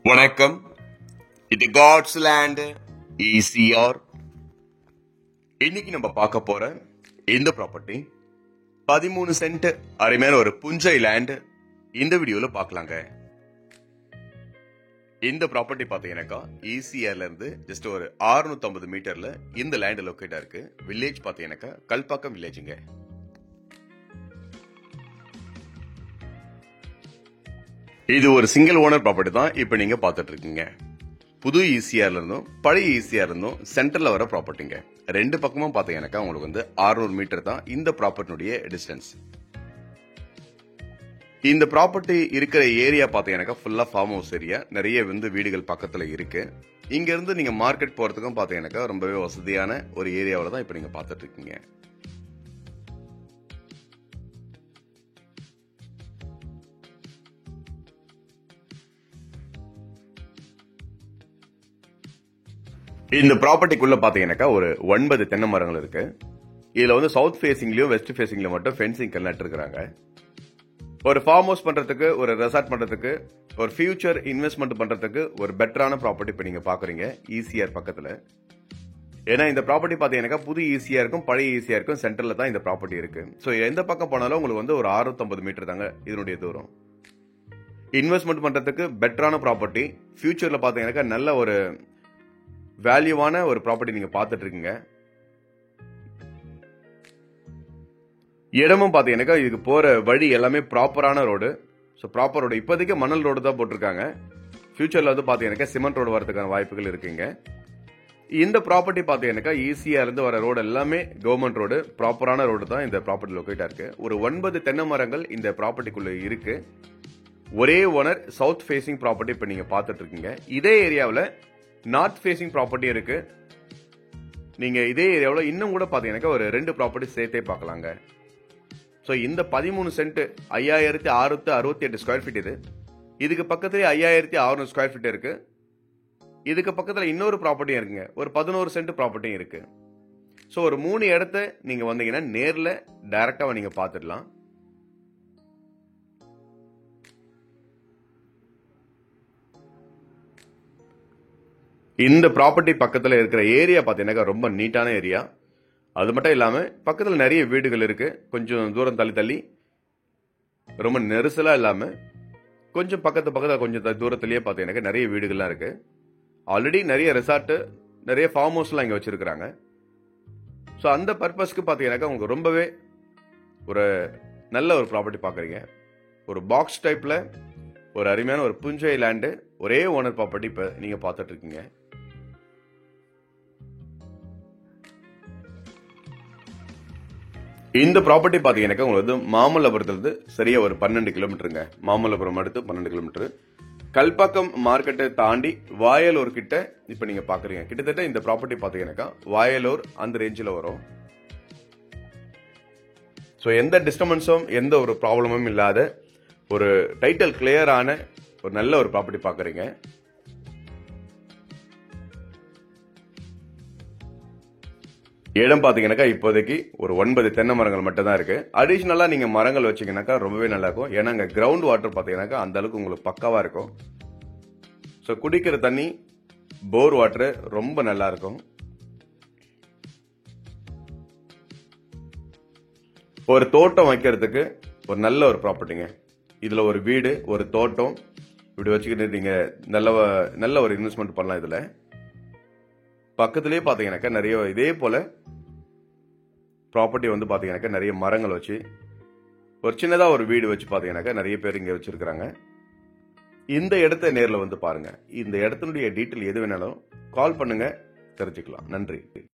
வணக்கம். இது God's land ECR. இன்னைக்கு நம்ம பார்க்க போற இந்த ப்ராப்பர்ட்டி 13 சென்ட் அருமையான ஒரு புஞ்சை லேண்ட் இந்த வீடியோல பார்க்கலாங்க. இந்த ப்ராப்பர்ட்டி பாத்தீங்கன்னாக்கா ECRல இருந்து ஜஸ்ட் ஒரு 650 மீட்டர்ல இந்த லேண்ட் லொக்கேட்டா இருக்கு. வில்லேஜ் பாத்தீங்கன்னாக்கா கல்பாக்கம் வில்லேஜுங்க. இது ஒரு சிங்கிள் ஓனர் ப்ராப்பர்ட்டி தான் இப்ப நீங்க பாத்துட்டு இருக்கீங்க. புது ECRல இருந்தும் பழைய ECR இருந்தும் சென்டர்ல வர ப்ராப்பர்ட்டிங்க. ரெண்டு பக்கமும் பாத்தீங்கன்னாக்கா உங்களுக்கு வந்து 600 மீட்டர் தான் இந்த ப்ராப்பர்ட்டியுடைய டிஸ்டன்ஸ். இந்த ப்ராப்பர்ட்டி இருக்கிற ஏரியா பாத்தீங்கன்னாக்கா ஃபுல்லா ஃபார்ம் ஹவுஸ் ஏரியா. நிறைய வந்து வீடுகள் பக்கத்துல இருக்கு. இங்க இருந்து நீங்க மார்க்கெட் போறதுக்கும் பாத்தீங்கன்னாக்கா ரொம்பவே வசதியான ஒரு ஏரியாவில தான் இப்ப நீங்க பாத்துட்டு இருக்கீங்க. இந்த ப்ராப்பர்ட்டிக்குள்ள பாத்தீங்கன்னாக்கா ஒரு 9 தென்னை மரங்கள் இருக்கு. இதுல வந்து சவுத் ஃபேசிங்லயும் வெஸ்ட் ஃபேசிங்ல மட்டும் ஃபென்சிங் நட்டு இருக்காங்க. ஒரு ஃபார்ம் ஹவுஸ் பண்றதுக்கு, ஒரு ரெசார்ட் பண்றதுக்கு, ஒரு ஃபியூச்சர் இன்வெஸ்ட்மெண்ட் பண்றதுக்கு ஒரு பெட்டரான ப்ராப்பர்ட்டி இப்ப நீங்க பாக்குறீங்க ECR பக்கத்துல. ஏன்னா இந்த ப்ராப்பர்ட்டி பாத்தீங்கன்னாக்கா புது ECR இருக்கும் பழைய ECR இருக்கும் சென்டர்ல தான் இந்த ப்ராப்பர்ட்டி இருக்கு. சோ எந்த பக்கம் போனாலும் உங்களுக்கு வந்து ஒரு 650 மீட்டர் தாங்க இதனுடைய தூரம். இன்வெஸ்ட்மெண்ட் பண்றதுக்கு பெட்டரான ப்ராப்பர்ட்டி. ஃபியூச்சர்ல பாத்தீங்கன்னாக்கா நல்ல ஒரு வேல்யூவான ஒரு ப்ராப்பர்ட்டி நீங்க பாத்துட்டு இருக்கீங்க. இடமும் பாத்தீங்கன்னாக்கா இதுக்கு போற வழி எல்லாமே ப்ராப்பரான ரோடு. So proper road. இப்போதைக்கு மணல் ரோடு தான் போட்டிருக்காங்க. ஃபியூச்சர்ல வந்து பாத்தீங்கன்னாக்கா சிமெண்ட் ரோடு வரதுக்கான வாய்ப்புகள் இருக்குங்க. இந்த ப்ராப்பர்ட்டி பாத்தீங்கன்னாக்கா ECR இருந்து வர ரோடு எல்லாமே கவர்மெண்ட் ரோடு, ப்ராப்பரான ரோடு தான் இந்த ப்ராப்பர்ட்டி லொக்கேட்டா இருக்கு. ஒரு 9 தென்னை மரங்கள் இந்த ப்ராப்பர்ட்டிக்குள்ள இருக்கு. ஒரே ஓனர், சவுத் ஃபேசிங் ப்ராப்பர்ட்டி இப்ப நீங்க பாத்துட்டு இருக்கீங்க. இதே ஏரியாவில் நார்த் ஃபேசிங் ப்ராப்பர்ட்டி இருக்கு. நீங்க இதே ஏரியாவில் இன்னும் கூட பாத்தீங்கன்னாக்கா ஒரு 2 ப்ராப்பர்ட்டி சேர்த்தே பார்க்கலாங்க. ஸோ இந்த 13 சென்ட் 5668 ஸ்கொயர் ஃபீட் இது. இதுக்கு பக்கத்துல 5600 ஸ்கொயர் ஃபீட் இருக்கு. இதுக்கு பக்கத்துல இன்னொரு ப்ராப்பர்ட்டியும் இருக்குங்க. ஒரு 11 சென்ட் ப்ராப்பர்ட்டியும் இருக்கு. ஸோ ஒரு 3 இடத்த நீங்க வந்தீங்கன்னா நேர்ல டைரக்டா நீங்க பாத்துடலாம். இந்த ப்ராப்பர்ட்டி பக்கத்துல இருக்கிற ஏரியா பாத்தீங்கன்னா ரொம்ப நீட்டான ஏரியா. அது மட்டும் இல்லாம பக்கத்துல நிறைய வீடுகள் இருக்கு. கொஞ்சம் தூரம் தள்ளி ரொம்ப நெரிசலா இல்லாம கொஞ்சம் பக்கத்துல கொஞ்சம் தூரத்திலேயே பாத்தீங்கன்னா நிறைய வீடுகள்லாம் இருக்கு. ஆல்ரெடி நிறைய ரெசார்ட், நிறைய ஃபார்ம் ஹவுஸ் எல்லாம் இங்க வச்சிருக்காங்க. ஸோ அந்த பர்பஸ்க்கு பாத்தீங்கன்னாக்கா உங்களுக்கு ரொம்பவே ஒரு நல்ல ஒரு ப்ராப்பர்ட்டி பாக்குறீங்க. ஒரு பாக்ஸ் டைப்ல ஒரு அருமையான ஒரு புஞ்சை லேண்டு, ஒரே ஓனர் ப்ராப்பர்ட்டி இப்ப நீங்க பாத்துட்டு இருக்கீங்க. இந்த ப்ராப்பர்ட்டி பாத்தீங்கன்னாக்கா உங்களுக்கு வந்து மாமல்லபுரத்துல இருந்து சரியா ஒரு 12 கிலோமீட்டருங்க. மாமல்லபுரம் அடுத்து 12 கிலோமீட்டர். கல்பாக்கம் மார்க்கெட்டை தாண்டி வாயலூர் கிட்ட இப்ப நீங்க பாக்குறீங்க. கிட்டத்தட்ட இந்த ப்ராப்பர்ட்டி பாத்தீங்கன்னாக்கா வாயலூர் அந்த ரேஞ்சில வரும். ஸோ எந்த டிஸ்டர்பன்ஸும் எந்த ஒரு ப்ராப்ளமும் இல்லாத ஒரு டைட்டில் கிளியரான ஒரு நல்ல ஒரு ப்ராப்பர்ட்டி பாக்குறீங்க. இடம் பாத்தீங்கன்னாக்கா இப்போதைக்கு ஒரு 9 தென்னை மரங்கள் மட்டும் தான் இருக்கு. அடிஷனலா நீங்க மரங்கள் வச்சீங்கன்னாக்கா ரொம்பவே நல்லா இருக்கும். ஏன்னா அங்க கிரவுண்ட் வாட்டர் பாத்தீங்கன்னாக்கா அந்த அளவுக்கு உங்களுக்கு பக்காவா இருக்கும். ஸோ குடிக்கிற தண்ணி போர் வாட்டர் ரொம்ப நல்லா இருக்கும். ஒரு தோட்டம் வைக்கிறதுக்கு ஒரு நல்ல ஒரு ப்ராப்பர்ட்டிங்க. இதுல ஒரு வீடு, ஒரு தோட்டம் இப்படி வச்சுக்கிட்டு நீங்க நல்ல ஒரு இன்வெஸ்ட்மெண்ட் பண்ணலாம். இதுல பக்கத்திலேயே பாத்தீங்கன்னாக்கா நிறைய இதே போல ப்ராப்பர்ட்டி வந்து பாத்தீங்கன்னாக்கா நிறைய மரங்கள் வச்சு ஒரு சின்னதா ஒரு வீடு வச்சு பாத்தீங்கன்னாக்கா நிறைய பேர் இங்க வச்சிருக்காங்க. இந்த இடத்தை நேர்ல வந்து பாருங்க. இந்த இடத்தினுடைய டீட்டெயில் எது வேணாலும் கால் பண்ணுங்க, தெரிஞ்சுக்கலாம். நன்றி.